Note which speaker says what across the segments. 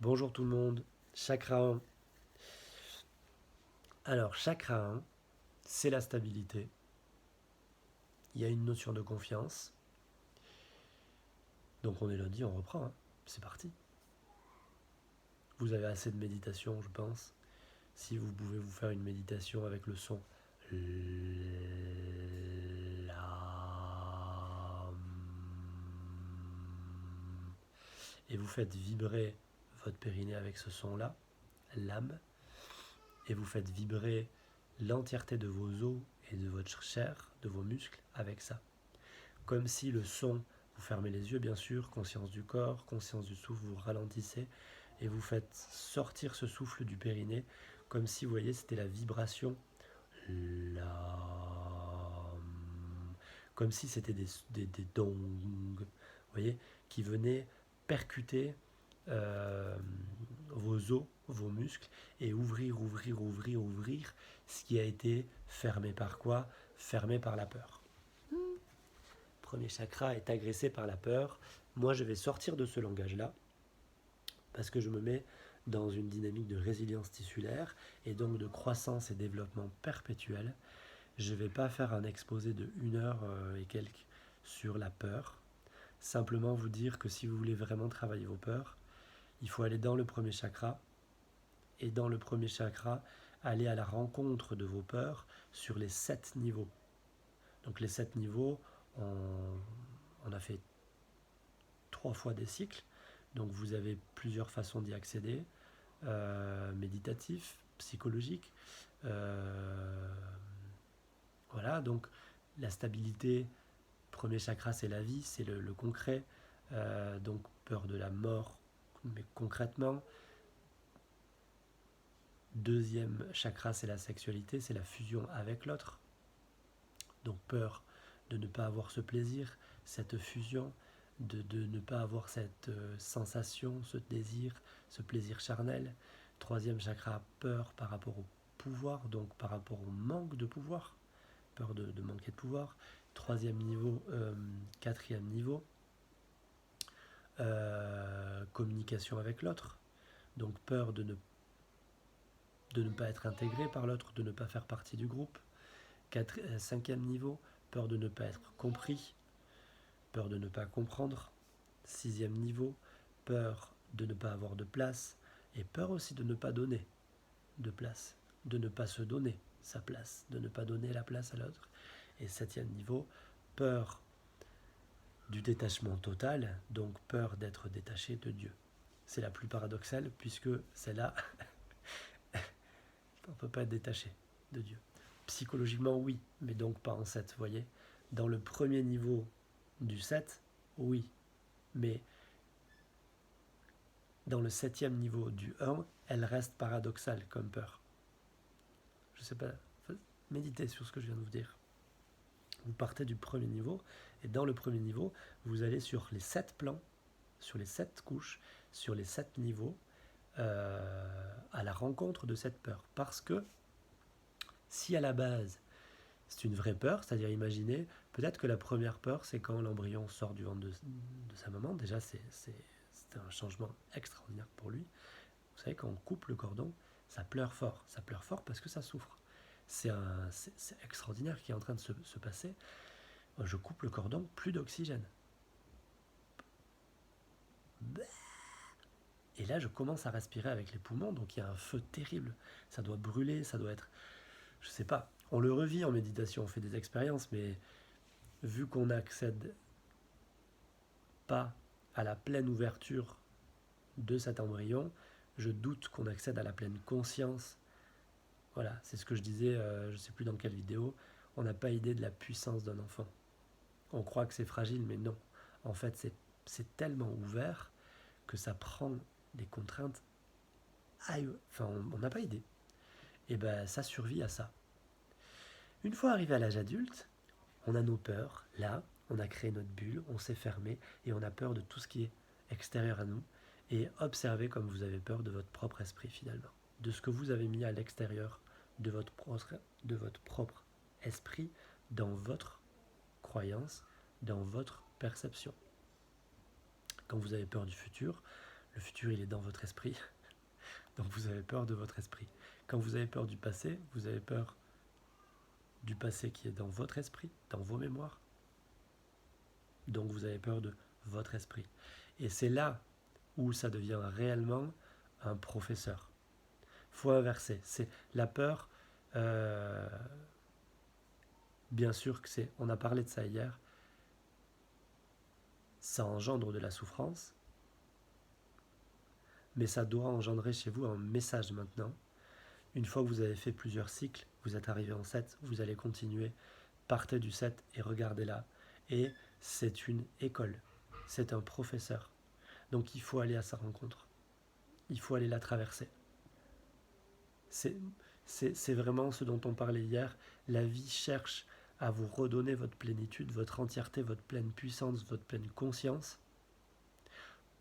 Speaker 1: Bonjour tout le monde, chakra 1. Alors, chakra 1, c'est la stabilité. Il y a une notion de confiance. Donc on est lundi, on reprend, hein. C'est parti. Vous avez assez de méditation, je pense. Si vous pouvez vous faire une méditation avec le son et vous faites vibrer votre périnée avec ce son-là, l'âme, et vous faites vibrer l'entièreté de vos os et de votre chair, de vos muscles avec ça. Comme si le son, vous fermez les yeux bien sûr, conscience du corps, conscience du souffle, vous ralentissez et vous faites sortir ce souffle du périnée comme si, vous voyez, c'était la vibration, comme si c'était des dongs, vous voyez, qui venaient percuter euh, vos os, vos muscles, et ouvrir, ce qui a été fermé par quoi? Fermé par la peur. Premier chakra est agressé par la peur. Moi, je vais sortir de ce langage-là parce que je me mets dans une dynamique de résilience tissulaire et donc de croissance et développement perpétuel. Je ne vais pas faire un exposé de 1 heure et quelques sur la peur. Simplement vous dire que si vous voulez vraiment travailler vos peurs, il faut aller dans le premier chakra et dans le premier chakra, aller à la rencontre de vos peurs sur les 7 niveaux. Donc les 7 niveaux, on a fait 3 fois des cycles, donc vous avez plusieurs façons d'y accéder, méditatif, psychologique, voilà, donc la stabilité, premier chakra c'est la vie, c'est le concret, donc peur de la mort, mais concrètement. Deuxième chakra c'est la sexualité, c'est la fusion avec l'autre, donc peur de ne pas avoir ce plaisir, cette fusion, de ne pas avoir cette sensation, ce désir, ce plaisir charnel. Troisième chakra, peur par rapport au pouvoir, donc par rapport au manque de pouvoir, peur de manquer de pouvoir. Troisième niveau, quatrième niveau, communication avec l'autre, donc peur de ne pas être intégré par l'autre, de ne pas faire partie du groupe. Cinquième niveau, peur de ne pas être compris, peur de ne pas comprendre. Sixième niveau, peur de ne pas avoir de place et peur aussi de ne pas donner de place, de ne pas se donner sa place, de ne pas donner la place à l'autre. Et septième niveau, peur du détachement total, donc peur d'être détaché de Dieu. C'est la plus paradoxale puisque c'est là, on ne peut pas être détaché de Dieu. Psychologiquement, oui, mais donc pas en 7, vous voyez. Dans le premier niveau du 7, oui, mais dans le septième niveau du 1, elle reste paradoxale comme peur. Je ne sais pas, méditez sur ce que je viens de vous dire. Vous partez du premier niveau, et dans le premier niveau, vous allez sur les 7 plans, sur les 7 couches, sur les 7 niveaux, à la rencontre de cette peur. Parce que si à la base, c'est une vraie peur, c'est-à-dire imaginez, peut-être que la première peur, c'est quand l'embryon sort du ventre de sa maman. Déjà, c'est un changement extraordinaire pour lui. Vous savez, quand on coupe le cordon, ça pleure fort. Ça pleure fort parce que ça souffre. C'est extraordinaire qui est en train de se passer. Je coupe le cordon, plus d'oxygène. Et là, je commence à respirer avec les poumons, donc il y a un feu terrible. Ça doit brûler, ça doit être... Je sais pas. On le revit en méditation, on fait des expériences, mais vu qu'on n'accède pas à la pleine ouverture de cet embryon, je doute qu'on accède à la pleine conscience. Voilà, c'est ce que je disais, je ne sais plus dans quelle vidéo, on n'a pas idée de la puissance d'un enfant. On croit que c'est fragile, mais non. En fait, c'est tellement ouvert que ça prend des contraintes. Enfin, on n'a pas idée. Et ben, ça survit à ça. Une fois arrivé à l'âge adulte, on a nos peurs. Là, on a créé notre bulle, on s'est fermé et on a peur de tout ce qui est extérieur à nous. Et observez comme vous avez peur de votre propre esprit finalement, de ce que vous avez mis à l'extérieur de votre propre esprit, dans votre croyance, dans votre perception. Quand vous avez peur du futur, Le futur, il est dans votre esprit. Donc vous avez peur de votre esprit. Quand vous avez peur du passé, vous avez peur du passé qui est dans votre esprit, dans vos mémoires. Donc vous avez peur de votre esprit. Et c'est là où ça devient réellement un professeur. Il faut inverser. C'est la peur, bien sûr que c'est, on a parlé de ça hier, ça engendre de la souffrance, mais ça doit engendrer chez vous un message maintenant. Une fois que vous avez fait plusieurs cycles, vous êtes arrivé en 7, vous allez continuer, partez du 7 et regardez là. Et c'est une école, c'est un professeur. Donc il faut aller à sa rencontre, il faut aller la traverser. C'est vraiment ce dont on parlait hier. La vie cherche à vous redonner votre plénitude, votre entièreté, votre pleine puissance, votre pleine conscience.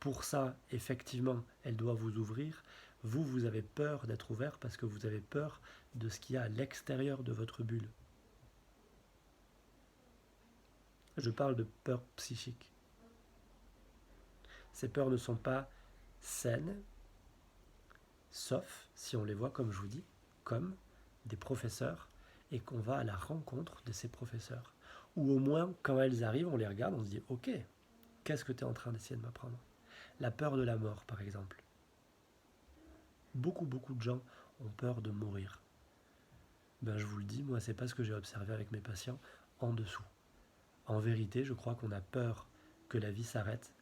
Speaker 1: Pour ça, effectivement, elle doit vous ouvrir. Vous, vous avez peur d'être ouvert parce que vous avez peur de ce qu'il y a à l'extérieur de votre bulle. Je parle de peur psychique. Ces peurs ne sont pas saines, sauf si on les voit, comme je vous dis, comme des professeurs et qu'on va à la rencontre de ces professeurs. Ou au moins, quand elles arrivent, on les regarde, on se dit « Ok, qu'est-ce que tu es en train d'essayer de m'apprendre ?» La peur de la mort, par exemple. Beaucoup de gens ont peur de mourir. Ben, je vous le dis, moi, c'est pas ce que j'ai observé avec mes patients en dessous. En vérité, je crois qu'on a peur que la vie s'arrête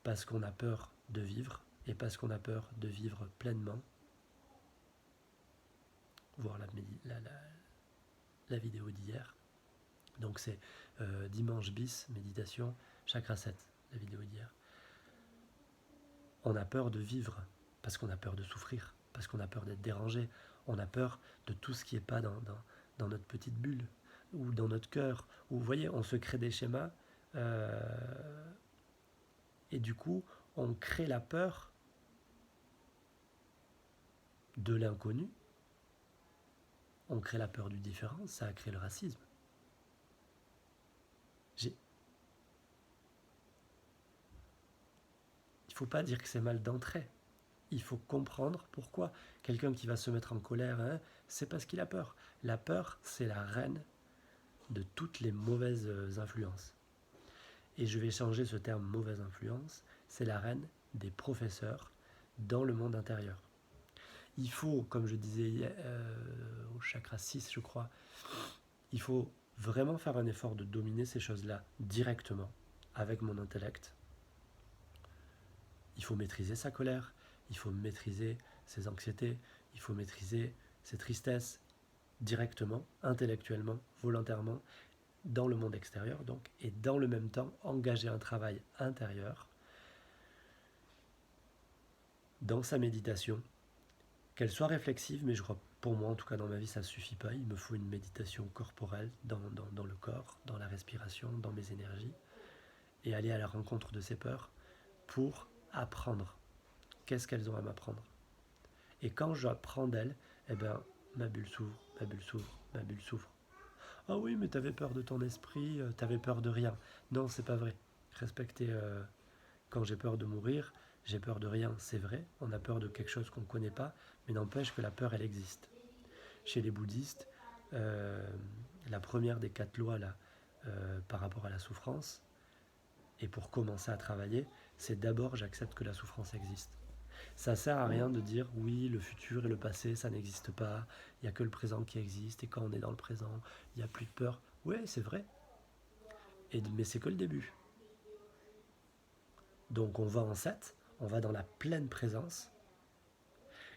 Speaker 1: parce qu'on a peur de vivre et parce qu'on a peur de vivre pleinement. Voir la vidéo d'hier. Donc c'est dimanche bis, méditation, chakra 7, la vidéo d'hier. On a peur de vivre parce qu'on a peur de souffrir, parce qu'on a peur d'être dérangé, on a peur de tout ce qui n'est pas dans notre petite bulle ou dans notre cœur. Ou vous voyez, on se crée des schémas et du coup, on crée la peur de l'inconnu, on crée la peur du différent, ça a créé le racisme. Il ne faut pas dire que c'est mal d'entrer. Il faut comprendre pourquoi. Quelqu'un qui va se mettre en colère, hein, c'est parce qu'il a peur. La peur, c'est la reine de toutes les mauvaises influences. Et je vais changer ce terme mauvaise influence, c'est la reine des professeurs dans le monde intérieur. Il faut, comme je disais au chakra 6, je crois, il faut vraiment faire un effort de dominer ces choses-là directement, avec mon intellect. Il faut maîtriser sa colère, il faut maîtriser ses anxiétés, il faut maîtriser ses tristesses directement, intellectuellement, volontairement, dans le monde extérieur, donc, et dans le même temps, engager un travail intérieur dans sa méditation, qu'elle soit réflexive, mais je crois, pour moi en tout cas dans ma vie, ça ne suffit pas. Il me faut une méditation corporelle dans le corps, dans la respiration, dans mes énergies, et aller à la rencontre de ces peurs pour apprendre. Qu'est-ce qu'elles ont à m'apprendre? Et quand j'apprends d'elles, eh ben, ma bulle s'ouvre, ma bulle s'ouvre, ma bulle s'ouvre. Ah oui, mais t'avais peur de ton esprit, t'avais peur de rien. Non, c'est pas vrai. Respectez, quand j'ai peur de mourir, j'ai peur de rien, c'est vrai. On a peur de quelque chose qu'on ne connaît pas, mais n'empêche que la peur, elle existe. Chez les bouddhistes, la première des 4 lois là, par rapport à la souffrance, et pour commencer à travailler, c'est d'abord j'accepte que la souffrance existe. Ça sert à rien de dire oui, le futur et le passé, ça n'existe pas, il n'y a que le présent qui existe, et quand on est dans le présent, il n'y a plus de peur. Oui, c'est vrai, mais c'est que le début. Donc on va en 7, on va dans la pleine présence,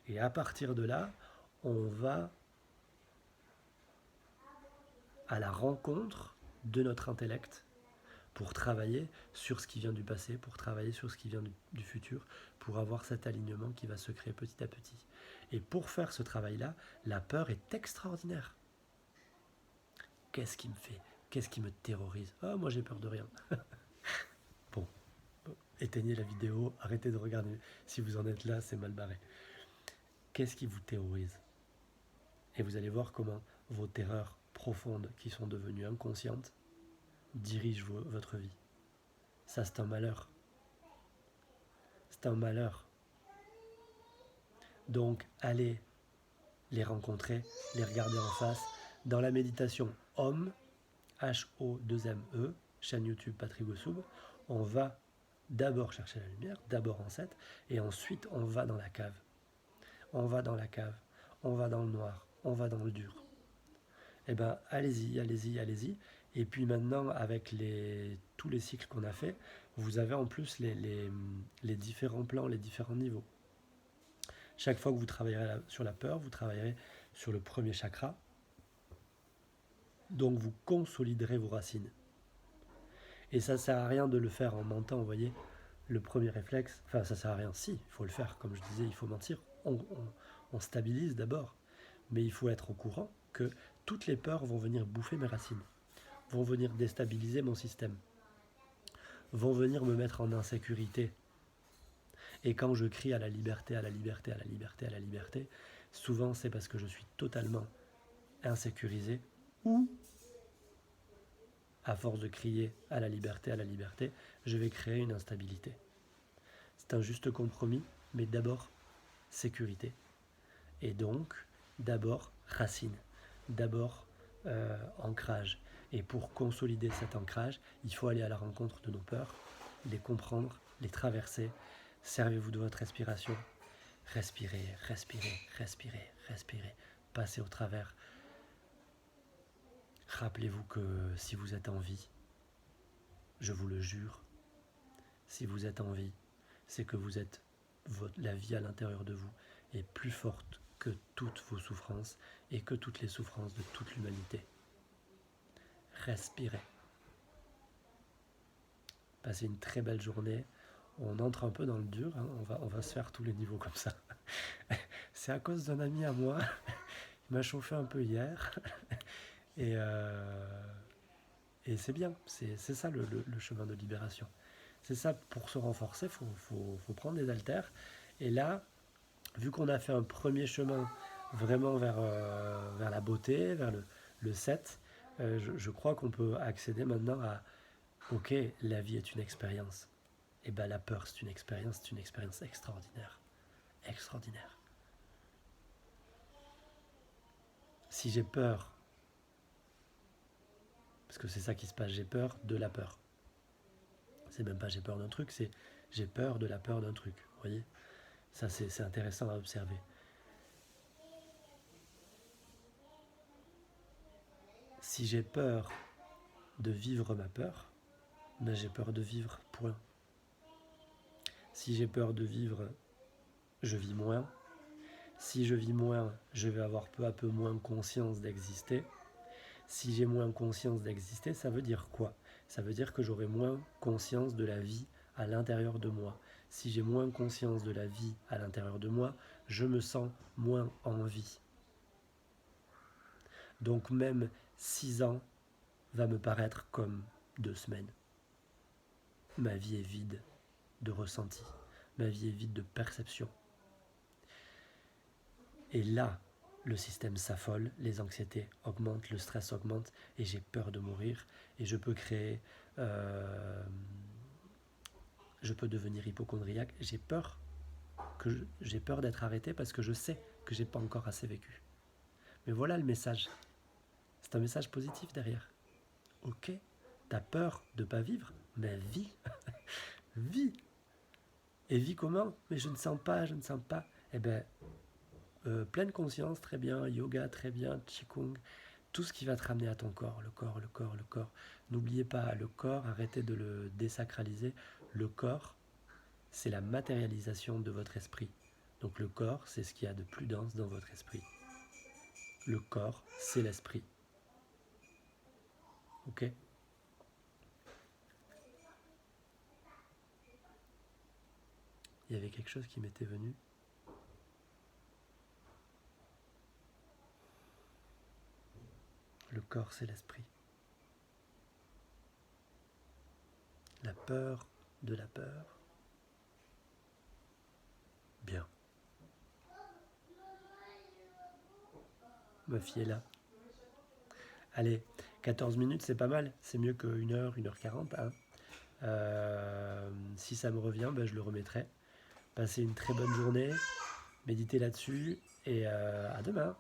Speaker 1: et à partir de là, on va à la rencontre de notre intellect pour travailler sur ce qui vient du passé, pour travailler sur ce qui vient du futur, pour avoir cet alignement qui va se créer petit à petit. Et pour faire ce travail-là, la peur est extraordinaire. Qu'est-ce qui me fait? Qu'est-ce qui me terrorise? Ah, moi j'ai peur de rien. Bon, éteignez la vidéo, arrêtez de regarder. Si vous en êtes là, c'est mal barré. Qu'est-ce qui vous terrorise? Et vous allez voir comment vos terreurs profondes, qui sont devenues inconscientes, dirigent votre vie. Ça, c'est un malheur. C'est un malheur. Donc, allez les rencontrer, les regarder en face. Dans la méditation Om, H-O-2-M-E, chaîne YouTube Patrick Gossoub, on va d'abord chercher la lumière, d'abord en 7, et ensuite on va dans la cave. On va dans la cave, on va dans le noir, on va dans le dur. Eh bien, allez-y, allez-y, allez-y. Et puis maintenant, avec tous les cycles qu'on a fait, vous avez en plus les différents plans, les différents niveaux. Chaque fois que vous travaillerez sur la peur, vous travaillerez sur le premier chakra. Donc vous consoliderez vos racines. Et ça ne sert à rien de le faire en mentant, vous voyez. Le premier réflexe, enfin ça sert à rien, si, il faut le faire, comme je disais, il faut mentir. On stabilise d'abord, mais il faut être au courant que toutes les peurs vont venir bouffer mes racines, vont venir déstabiliser mon système, vont venir me mettre en insécurité. Et quand je crie à la liberté, à la liberté, à la liberté, à la liberté, souvent c'est parce que je suis totalement insécurisé ou, à force de crier à la liberté, je vais créer une instabilité. C'est un juste compromis, mais d'abord sécurité. Et donc, d'abord racine, d'abord ancrage. Et pour consolider cet ancrage, il faut aller à la rencontre de nos peurs, les comprendre, les traverser. Servez-vous de votre respiration. Respirez, respirez, respirez, respirez. Passez au travers. Rappelez-vous que si vous êtes en vie, je vous le jure, si vous êtes en vie, c'est que vous êtes, la vie à l'intérieur de vous est plus forte que toutes vos souffrances et que toutes les souffrances de toute l'humanité. Respirez. Passez une très belle journée. On entre un peu dans le dur, hein. On va se faire tous les niveaux comme ça. C'est à cause d'un ami à moi, il m'a chauffé un peu hier. Et c'est bien, c'est ça le chemin de libération. C'est ça, pour se renforcer, il faut prendre des haltères. Et là, vu qu'on a fait un premier chemin vraiment vers la beauté, vers le 7, je crois qu'on peut accéder maintenant à ok, la vie est une expérience. Et bien la peur, c'est une expérience extraordinaire. Extraordinaire. Si j'ai peur, parce que c'est ça qui se passe, j'ai peur de la peur. C'est même pas j'ai peur d'un truc, c'est j'ai peur de la peur d'un truc. Vous voyez ? Ça, c'est intéressant à observer. Si j'ai peur de vivre ma peur, ben j'ai peur de vivre, point. Si j'ai peur de vivre, je vis moins. Si je vis moins, je vais avoir peu à peu moins conscience d'exister. Si j'ai moins conscience d'exister, ça veut dire quoi ? Ça veut dire que j'aurai moins conscience de la vie à l'intérieur de moi. Si j'ai moins conscience de la vie à l'intérieur de moi, je me sens moins en vie. Donc même 6 ans va me paraître comme 2 semaines. Ma vie est vide de ressenti. Ma vie est vide de perception. Et là, le système s'affole, les anxiétés augmentent, le stress augmente et j'ai peur de mourir. Et je peux créer... je peux devenir hypocondriaque. J'ai peur d'être arrêté parce que je sais que j'ai pas encore assez vécu. Mais voilà le message. C'est un message positif derrière. Ok, t'as peur de pas vivre, mais vis. Vis. Et vis comment ? Mais je ne sens pas. Eh bien, pleine conscience, très bien, yoga, très bien, qigong, tout ce qui va te ramener à ton corps, le corps. N'oubliez pas, le corps, arrêtez de le désacraliser. Le corps, c'est la matérialisation de votre esprit. Donc le corps, c'est ce qu'il y a de plus dense dans votre esprit. Le corps, c'est l'esprit. Ok ? Il y avait quelque chose qui m'était venu. Le corps, c'est l'esprit. La peur de la peur. Bien. Ma fille est là. Allez, 14 minutes, c'est pas mal. C'est mieux que 1h, 1h40. Hein. Si ça me revient, ben, je le remettrai. Passez une très bonne journée. méditez là-dessus et à demain.